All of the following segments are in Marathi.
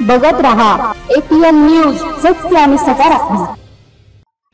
बघत रहा APN न्यूज, सत्य आणि सकारात्मक।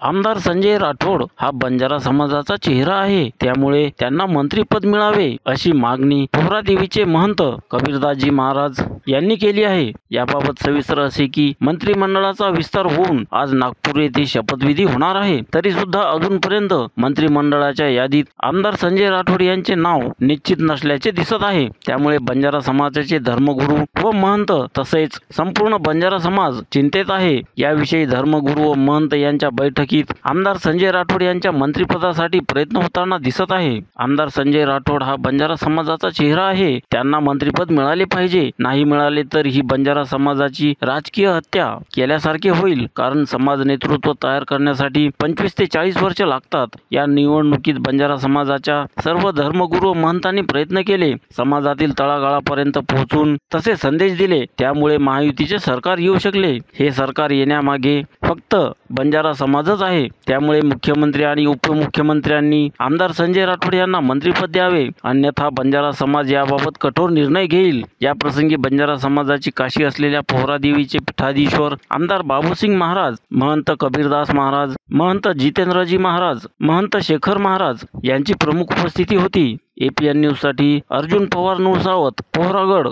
आमदार संजय राठोड हा बंजारा समाजाचा चेहरा आहे, त्यामुळे त्यांना मंत्रिपद मिळावे अशी मागणी पोहरादेवीचे महंत कबीरदासजी महाराज यांनी केली आहे। याबाबत सविस्तर असे की मंत्रिमंडळाचा विस्तार होऊन आज नागपूर येथे शपथविधी होणार आहे, तरी सुद्धा अजूनपर्यंत मंत्रिमंडळाच्या यादीत आमदार संजय राठोड यांचे नाव निश्चित नसल्याचे दिसत आहे। त्यामुळे बंजारा समाजाचे धर्मगुरू व महंत तसेच संपूर्ण बंजारा समाज चिंतेत आहे। याविषयी धर्मगुरू व महंत यांच्या बैठकीत आमदार संजय राठोड यांच्या मंत्रिपदासाठी प्रयत्न होताना दिसत आहे। आमदार संजय राठोड हा बंजारा समाजाचा चेहरा आहे, त्यांना मंत्रिपद मिळाले पाहिजे, नाही मिळाले तर ही बंजारा समाजाची राजकीय हत्या केल्यासारखे होईल, कारण समाज नेतृत्व तयार करण्यासाठी 25 ते 40 वर्ष लागतात। या निवडणुकीत बंजारा समाजाच्या सर्व धर्मगुरू व महंतांनी प्रयत्न केले, समाजातील तळागाळापर्यंत पोहोचून तसे संदेश दिले, त्यामुळे महायुतीचे सरकार येऊ शकले। हे सरकार येण्यामागे फक्त बंजारा समाजच आहे, त्यामुळे मुख्यमंत्री आणि उपमुख्यमंत्र्यांनी आमदार संजय राठोड यांना मंत्रिपद द्यावे, अन्यथा बंजारा समाज याबाबत कठोर निर्णय घेईल। या प्रसंगी बंजारा समाजाची काशी असलेल्या पोहरादेवीचे पीठाधीश्वर आमदार बाबूसिंग महाराज, महंत कबीरदास महाराज, महंत जितेंद्रजी महाराज, महंत शेखर महाराज यांची प्रमुख उपस्थिती होती। APN न्यूज साठी अर्जुन पवार, नूरसावत, पोहरागड।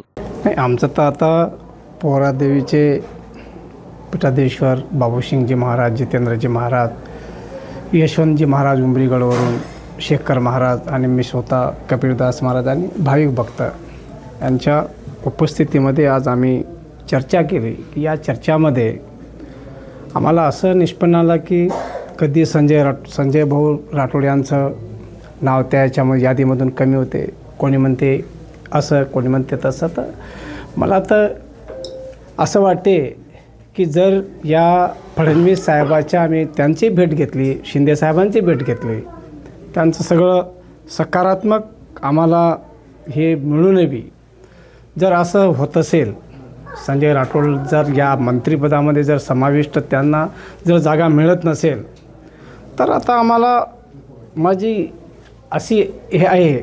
आमचं तर आता पोहरादेवीचे पीठाधीश्वर बाबूसिंगजी महाराज, जितेंद्रजी महाराज, यशवंतजी महाराज उंबरीगडवरून, शेखर महाराज आणि मी स्वतः कबीरदास महाराज आणि भाविक भक्त यांच्या उपस्थितीमध्ये आज आम्ही चर्चा केली की या चर्चामध्ये आम्हाला असं निष्पन्न आलं की कधी संजय भाऊ राठोड यांचं नाव त्याच्यामध्ये यादीमधून कमी होते, कोणी म्हणते असं, कोणी म्हणते तसं। तर मला तर असं वाटते की जर या फडणवीस साहेबाच्या आम्ही त्यांची भेट घेतली, शिंदे साहेबांची भेट घेतली, त्यांचं सगळं सकारात्मक आम्हाला हे मिळून बी जर असं होत असेल, संजय राठोड जर या मंत्रिपदामध्ये जर समाविष्ट त्यांना जर जागा मिळत नसेल, तर आता आम्हाला माझी अशी हे आहे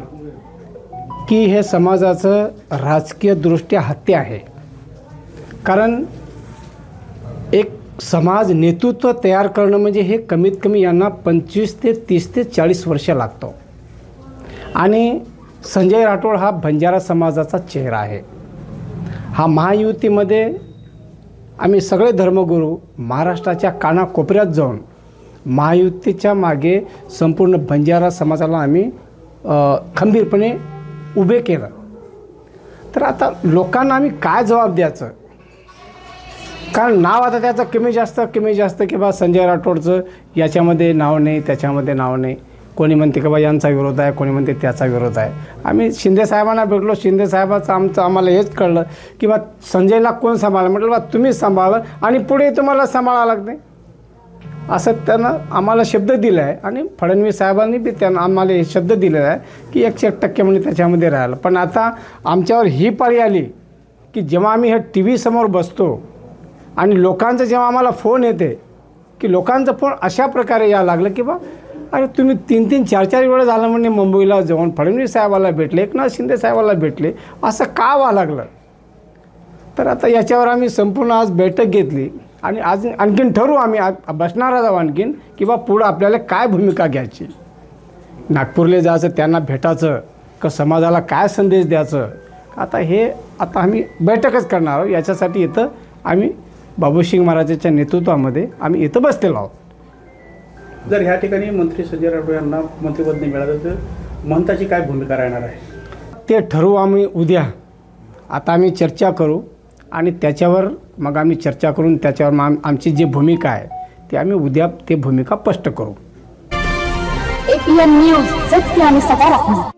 की हे समाजाचं राजकीयदृष्ट्या हत्या आहे। कारण एक समाज नेतृत्व तयार करणं म्हणजे हे कमीत कमी यांना 25 ते 30 ते 40 वर्ष लागतो, आणि संजय राठोड हा बंजारा समाजाचा चेहरा आहे। हा महायुतीमध्ये आम्ही सगळे धर्मगुरू महाराष्ट्राच्या कानाकोपऱ्यात जाऊन महायुतीच्या मागे संपूर्ण बंजारा समाजाला आम्ही खंबीरपणे उभे केलं। तर आता लोकांना आम्ही काय जबाब द्यायचं, कारण नाव आता त्याचं कमी जास्त की बा संजय राठोडचं याच्यामध्ये नाव नाही, त्याच्यामध्ये नाव नाही, कोणी म्हणते की बा यांचा विरोध आहे, कोणी म्हणते त्याचा विरोध आहे। आम्ही शिंदे साहेबांना भेटलो, शिंदे साहेबाचं आम्हाला हेच कळलं की बा संजयला कोण सांभाळलं, म्हटलं बा तुम्हीच सांभाळलं आणि पुढे तुम्हाला सांभाळावं लागते, असं त्यानं आम्हाला शब्द दिला आहे। आणि फडणवीस साहेबांनी बी त्यांना आम्हाला हे शब्द दिलेला आहे की 100% म्हणजे त्याच्यामध्ये राहिलं। पण आता आमच्यावर ही पाळी आली की जेव्हा आम्ही हे TV समोर बसतो आणि लोकांचं जेव्हा आम्हाला फोन येते की लोकांचं फोन अशा प्रकारे यायला लागलं की बा अरे तुम्ही 3-3, 4-4 वेळा झालं म्हणजे मुंबईला जाऊन फडणवीस साहेबाला भेटले, एकनाथ शिंदे साहेबाला भेटले, असं का व्हावं लागलं। तर आता याच्यावर आम्ही संपूर्ण आज बैठक घेतली आणि आज आणखीन ठरवू, आम्ही बसणार आहोत आणखीन की बा पुढं आपल्याला काय भूमिका घ्यायची, नागपूरला जायचं, त्यांना भेटायचं का समाजाला काय संदेश द्यायचं। आता आम्ही बैठकच करणार आहोत। याच्यासाठी इथं आम्ही बाबूसिंग महाराजांच्या नेतृत्वामध्ये आम्ही इथं बसलेलो आहोत। जर ह्या ठिकाणी मंत्री संजय राठोड यांना मंत्रिपद नाही मिळालं तर महंताची काय भूमिका राहणार आहे ते ठरवू आम्ही उद्या। आता आम्ही चर्चा करू आणि त्याच्यावर मग आम्ही चर्चा करून त्याच्यावर आमची जी भूमिका आहे ती आम्ही उद्या ते भूमिका स्पष्ट करू। APN न्यूज, सत्य आणि सकारात्मक।